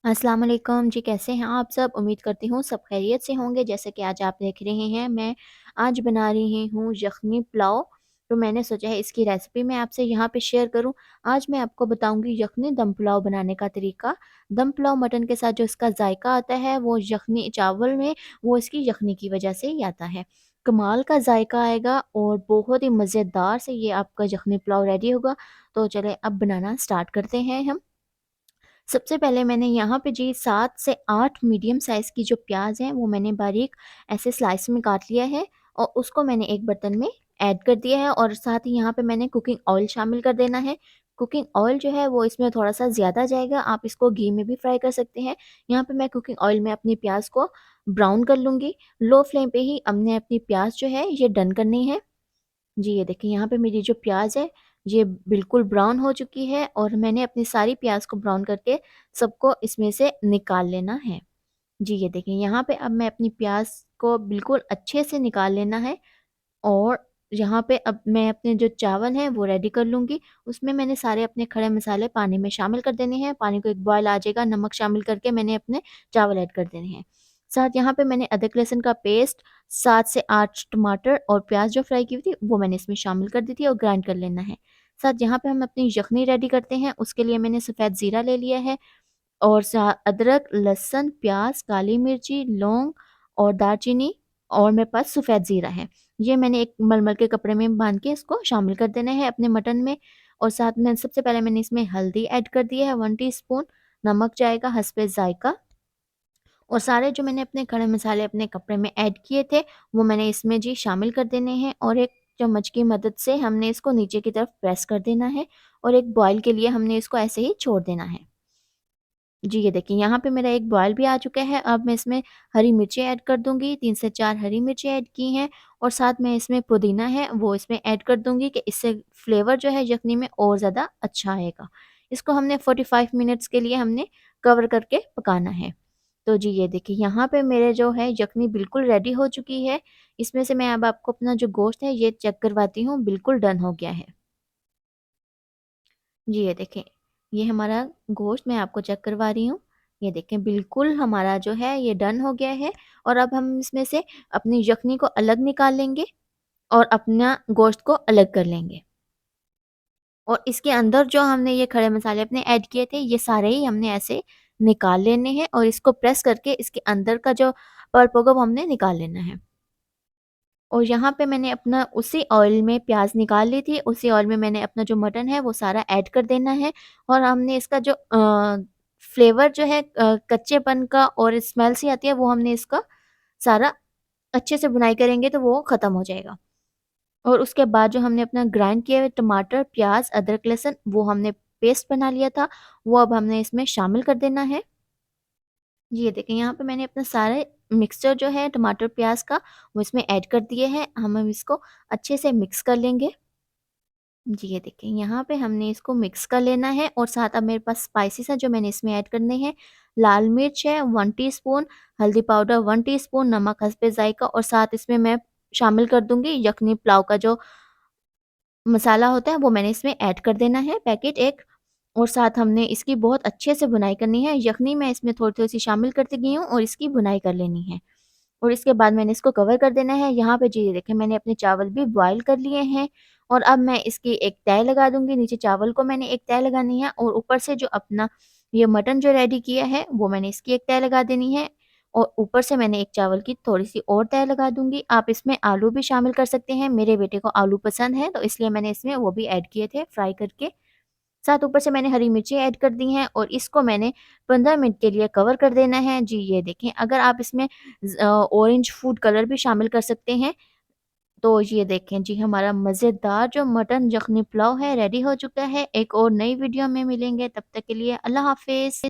अस्सलाम वालेकुम जी, कैसे हैं आप सब? उम्मीद करती हूँ सब खैरियत से होंगे। जैसे कि आज आप देख रहे हैं, मैं आज बना रही हूँ यखनी पुलाव। तो मैंने सोचा है इसकी रेसिपी मैं आपसे यहाँ पे शेयर करूँ। आज मैं आपको बताऊँगी यखनी दम पुलाव बनाने का तरीका। दम पुलाव मटन के साथ जो इसका जायका आता है वो यखनी चावल में, वो इसकी यखनी की वजह से ही आता है। कमाल का जायका आएगा और बहुत ही मज़ेदार से ये आपका यखनी पुलाव रेडी होगा। तो चलें अब बनाना स्टार्ट करते हैं हम। सबसे पहले मैंने यहाँ पे जी 7 से 8 मीडियम साइज़ की जो प्याज है वो मैंने बारीक ऐसे स्लाइस में काट लिया है और उसको मैंने एक बर्तन में ऐड कर दिया है और साथ ही यहाँ पे मैंने कुकिंग ऑयल शामिल कर देना है। कुकिंग ऑयल जो है वो इसमें थोड़ा-सा ज़्यादा जाएगा, आप इसको घी में भी फ्राई कर सकते हैं। यहाँ पे मैं कुकिंग ऑयल में अपनी प्याज को ब्राउन कर लूँगी। लो फ्लेम पे ही हमने अपनी प्याज जो है ये डन करनी है। जी, ये देखिए यहाँ पे मेरी जो प्याज़ है, ये बिल्कुल ब्राउन हो चुकी है और मैंने अपनी सारी प्याज़ को ब्राउन करके सबको इसमें से निकाल लेना है। जी, ये देखिए यहाँ पे अब मैं अपनी प्याज़ को बिल्कुल अच्छे से निकाल लेना है और यहाँ पे अब मैं अपने जो चावल हैं वो रेडी कर लूँगी। उसमें मैंने सारे अपने खड़े मसाले पानी में शामिल कर देने हैं। पानी को एक बॉयल आ जाएगा, नमक शामिल करके मैंने अपने चावल ऐड कर देने हैं। साथ यहाँ पे मैंने अदरक लहसुन का पेस्ट, 7 से 8 टमाटर और प्याज़ जो फ्राई की हुई थी वो मैंने इसमें शामिल कर दी थी और ग्राइंड कर लेना है। साथ यहाँ पे हम अपनी यखनी रेडी करते हैं, उसके लिए मैंने सफ़ेद ज़ीरा ले लिया है और सा अदरक, लहसुन, प्याज़, काली मिर्ची, लौंग और दालचीनी और मेरे पास सफ़ेद ज़ीरा है। ये मैंने एक मलमल के कपड़े में बाँध के इसको शामिल कर देना है अपने मटन में और साथ में सबसे पहले मैंने इसमें हल्दी ऐड कर दी है 1 टीस्पून, नमक जाएगा हस्बे ज़ायक़ा और सारे जो मैंने अपने खड़े मसाले अपने कपड़े में ऐड किए थे, वो मैंने इसमें जी शामिल कर देने हैं और एक चम्मच की मदद से हमने इसको नीचे की तरफ प्रेस कर देना है और एक बॉयल के लिए हमने इसको ऐसे ही छोड़ देना है। जी, ये देखिए यहाँ पे मेरा एक बॉयल भी आ चुका है। अब मैं इसमें हरी मिर्ची ऐड कर दूँगी, 3 से 4 हरी मिर्ची ऐड की हैं और साथ में इसमें पुदीना है वो इसमें ऐड कर दूँगी कि इससे फ्लेवर जो है यखनी में और ज़्यादा अच्छा आएगा। इसको हमने 45 मिनट्स के लिए हमने कवर करके पकाना है। तो जी, ये देखिए यहाँ पे मेरे जो है यखनी बिल्कुल रेडी हो चुकी है। इसमें से मैं अब आपको अपना जो गोश्त है ये चेक करवाती हूँ, बिल्कुल डन हो गया है। जी, ये देखें, ये हमारा गोश्त मैं आपको चेक करवा रही हूँ। ये देखें बिल्कुल हमारा जो है ये डन हो गया है और अब हम इसमें से अपनी यखनी को अलग निकाल लेंगे और अपना गोश्त को अलग कर लेंगे। और इसके अंदर जो हमने ये खड़े मसाले अपने ऐड किए थे, ये सारे ही हमने ऐसे निकाल लेने हैं और इसको प्रेस करके इसके अंदर का जो पल्प होगा वो हमने निकाल लेना है। और यहाँ पे मैंने अपना उसी ऑयल में प्याज़ निकाल ली थी, उसी ऑयल में मैंने अपना जो मटन है वो सारा ऐड कर देना है और हमने इसका जो फ्लेवर जो है कच्चेपन का और स्मेल सी आती है वो हमने इसका सारा अच्छे से भुनाई करेंगे तो वो ख़त्म हो जाएगा। और उसके बाद जो हमने अपना ग्राइंड किए हुए टमाटर, प्याज़, अदरक, लहसुन वो हमने पेस्ट बना लिया था, वो अब हमने इसमें शामिल कर देना है। ये देखें यहाँ पे मैंने अपना सारे मिक्सचर जो है टमाटर प्याज का वो इसमें ऐड कर दिए हैं। हम अब इसको अच्छे से मिक्स कर लेंगे। जी, ये देखें यहाँ पे हमने इसको मिक्स कर लेना है और साथ अब मेरे पास स्पाइसेस हैं जो मैंने इसमें ऐड करने हैं। लाल मिर्च है 1 टीस्पून, हल्दी पाउडर 1 टीस्पून, नमक हस्बे ज़ायक़ा और साथ इसमें मैं शामिल कर दूँगी यखनी पुलाव का जो मसाला होता है वो मैंने इसमें ऐड कर देना है पैकेट 1 और साथ हमने इसकी बहुत अच्छे से भुनाई करनी है। यखनी मैं इसमें थोड़ी-थोड़ी सी शामिल करती गई हूँ और इसकी भुनाई कर लेनी है। और इसके बाद मैंने इसको कवर कर देना है। यहाँ पे जी देखिए मैंने अपने चावल भी बॉयल कर लिए हैं और अब मैं इसकी एक तह लगा दूँगी। नीचे चावल को मैंने एक तह लगानी है और ऊपर से जो अपना ये मटन जो रेडी किया है वो मैंने इसकी एक तह लगा देनी है और ऊपर से मैंने एक चावल की थोड़ी-सी और तह लगा दूँगी। आप इसमें आलू भी शामिल कर सकते हैं। मेरे बेटे को आलू पसंद है तो इसलिए मैंने इसमें वो भी ऐड किए थे फ्राई करके। साथ ऊपर से मैंने हरी मिर्ची ऐड कर दी हैं और इसको मैंने 15 मिनट के लिए कवर कर देना है। जी, ये देखें अगर आप इसमें ऑरेंज फूड कलर भी शामिल कर सकते हैं। तो ये देखें जी हमारा मज़ेदार जो मटन यखनी पुलाव है रेडी हो चुका है। एक और नई वीडियो में मिलेंगे, तब तक के लिए अल्लाह हाफ़िज़।